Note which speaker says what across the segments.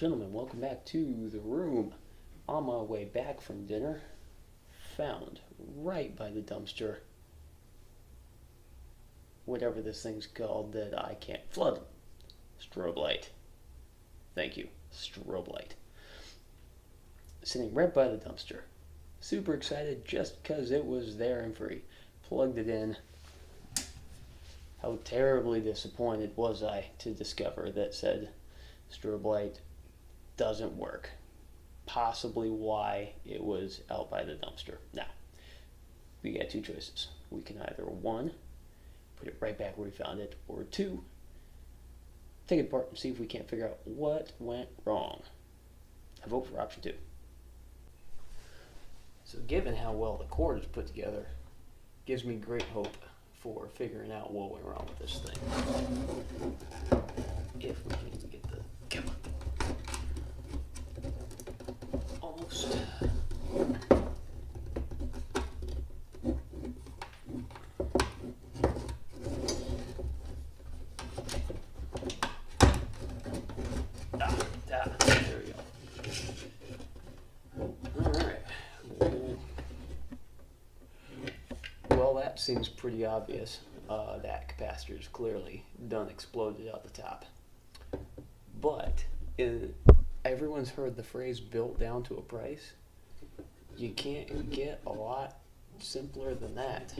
Speaker 1: Gentlemen, welcome back to the room. On my way back from dinner, found right by the dumpster whatever this thing's called that I can't flood. Strobe light. Thank you. Strobe light. Sitting right by the dumpster. Super excited just because it was there and free. Plugged it in. How terribly disappointed was I to discover that said strobe light doesn't work. Possibly why it was out by the dumpster. Now, we got two choices. We can either, one, put it right back where we found it, or two, take it apart and see if we can't figure out what went wrong. I vote for option two. So given how well the cord is put together, gives me great hope for figuring out what went wrong with this thing. If we can even get the camera. Almost. There we go. Alright. Well, that seems pretty obvious. That capacitor is clearly done exploded out the top. But everyone's heard the phrase built down to a price. You can't get a lot simpler than that.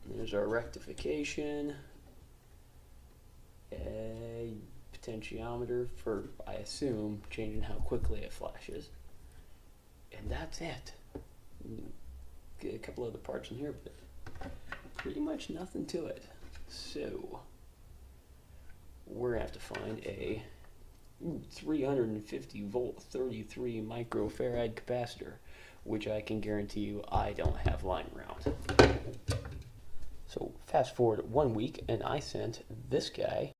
Speaker 1: There's our rectification, a potentiometer for, I assume, changing how quickly it flashes. And that's it. Get a couple other parts in here, but pretty much nothing to it. So we're gonna have to find a 350 volt 33 microfarad capacitor, which I can guarantee you I don't have lying around. So fast forward 1 week and I sent this guy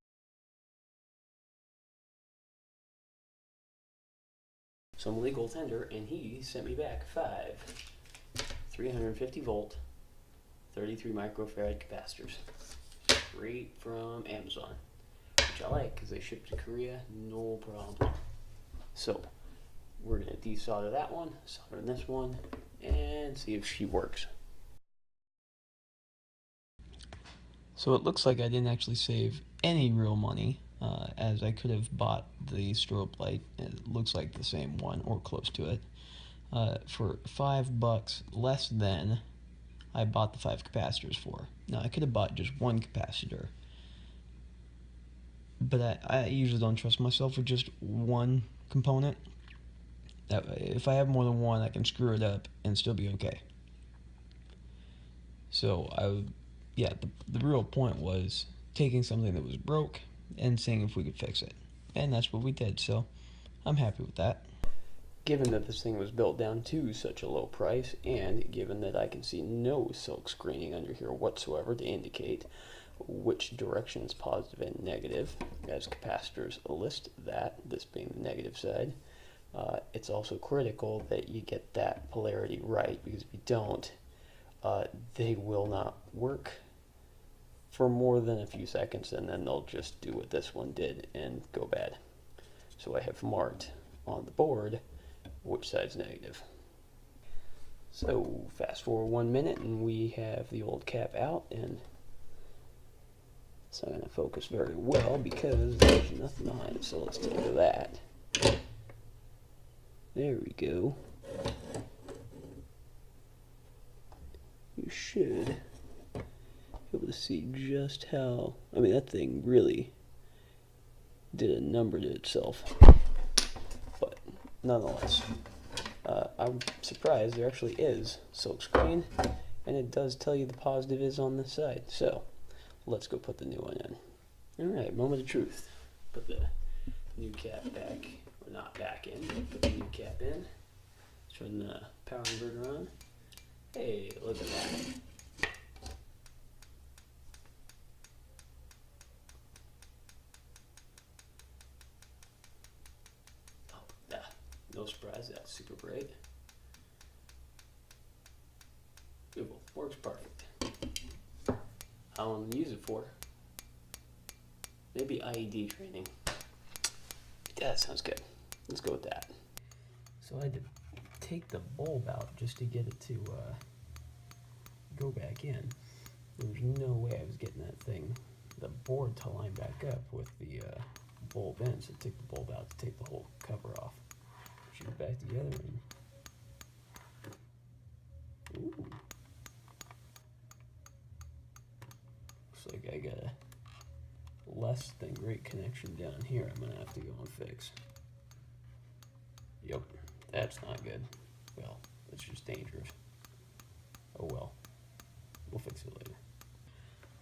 Speaker 1: some legal tender and he sent me back 350 volt 33 microfarad capacitors straight from Amazon, which I like because they ship to Korea, no problem. So we're going to desolder that one, solder this one, and see if she works. So it looks like I didn't actually save any real money, as I could have bought the strobe light. It looks like the same one or close to it, for $5 less than I bought the 5 capacitors for. Now I could have bought just one capacitor, but I usually don't trust myself with just one component. If I have more than one, I can screw it up and still be okay. So the real point was taking something that was broke and seeing if we could fix it. And that's what we did, so I'm happy with that. Given that this thing was built down to such a low price, and given that I can see no silk screening under here whatsoever to indicate which direction is positive and negative, as capacitors list that, this being the negative side, it's also critical that you get that polarity right, because if you don't, they will not work for more than a few seconds, and then they'll just do what this one did and go bad. So I have marked on the board which side's negative. So fast forward 1 minute and we have the old cap out, and it's not going to focus very well because there's nothing behind it, so let's take to that. There we go. You should be able to see just how, I mean, that thing really did a number to itself. But nonetheless, I'm surprised there actually is silkscreen, and it does tell you the positive is on this side. So let's go put the new one in. Alright, moment of truth. Put the new cap back, or not back in, put the new cap in. Turn the power inverter on. Hey, look at that. No surprise, that's super bright. Beautiful, works perfect. I want to use it for maybe IED training. That sounds good. Let's go with that. So I had to take the bulb out just to get it to go back in. There's no way I was getting that thing, the board, to line back up with the bulb in, so I took the bulb out to take the whole cover off. Shoot it back together and ooh. Looks like I got a less than great connection down here. I'm gonna have to go and fix. Yep, that's not good. Well, it's just dangerous. Oh well, we'll fix it later.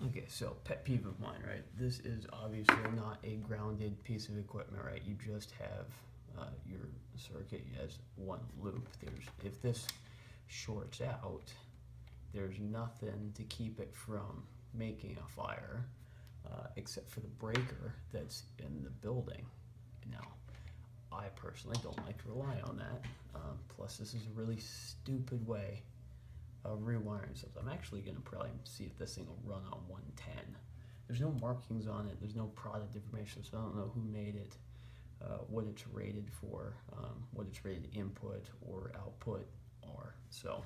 Speaker 1: Okay, so pet peeve of mine, right? This is obviously not a grounded piece of equipment, right? You just have your circuit as one loop. If this shorts out, there's nothing to keep it from making a fire except for the breaker that's in the building. Now, I personally don't like to rely on that. Plus, this is a really stupid way of rewiring stuff. I'm actually going to probably see if this thing will run on 110. There's no markings on it. There's no product information, so I don't know who made it, what it's rated for, what its rated input or output are. So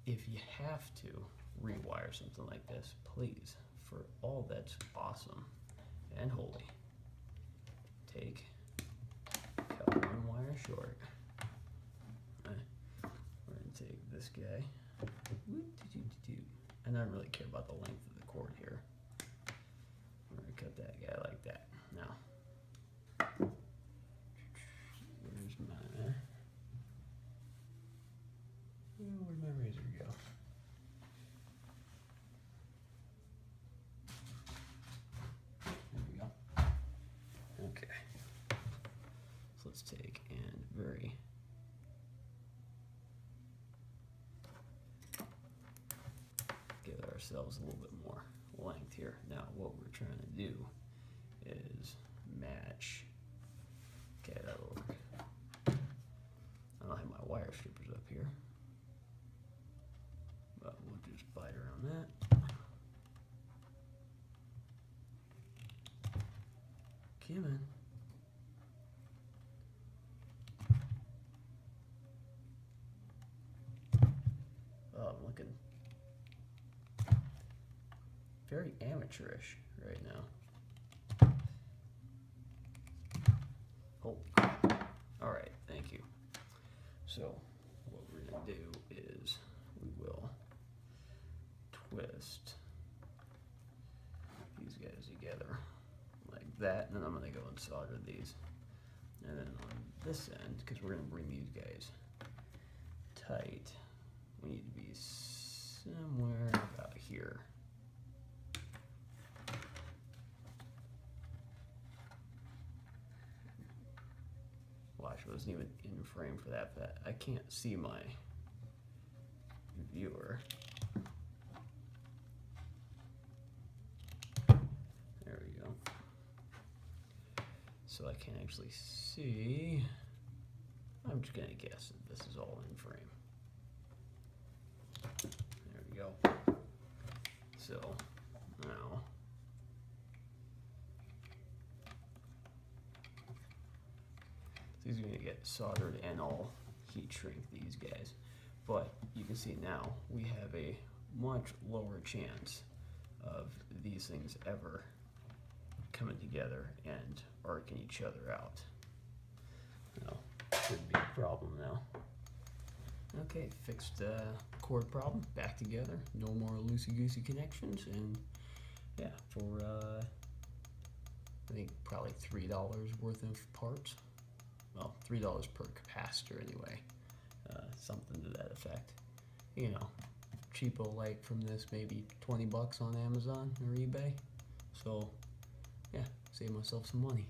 Speaker 1: if you have to rewire something like this, please, for all that's awesome and holy, cut one wire short. We're going to take this guy, and I don't really care about the length of the cord here. We're going to cut that guy like that. Now, where's my razor go? There we go. Okay. So let's take and give ourselves a little bit more length here. Now what we're trying to do is match. Okay, that'll work. I don't have my wire strippers up here, but we'll just bite around that. Come on. Oh, I'm looking very amateurish right now. Holy crap. Alright, thank you. So, what we're going to do is we will twist these guys together like that, and then I'm going to go and solder these. And then on this end, because we're going to bring these guys tight, we need to be somewhere about here. Watch, I wasn't even in frame for that, but I can't see my viewer. There we go. So I can't actually see. I'm just gonna guess that this is all in frame. There we go. So now these are going to get soldered, and I'll heat shrink these guys. But you can see now we have a much lower chance of these things ever coming together and arcing each other out. No, shouldn't be a problem now. Okay, fixed cord problem, back together. No more loosey-goosey connections, and yeah, for I think probably $3 worth of parts. Well, $3 per capacitor anyway, something to that effect. You know, cheapo light from this, maybe 20 bucks on Amazon or eBay. So, yeah, save myself some money.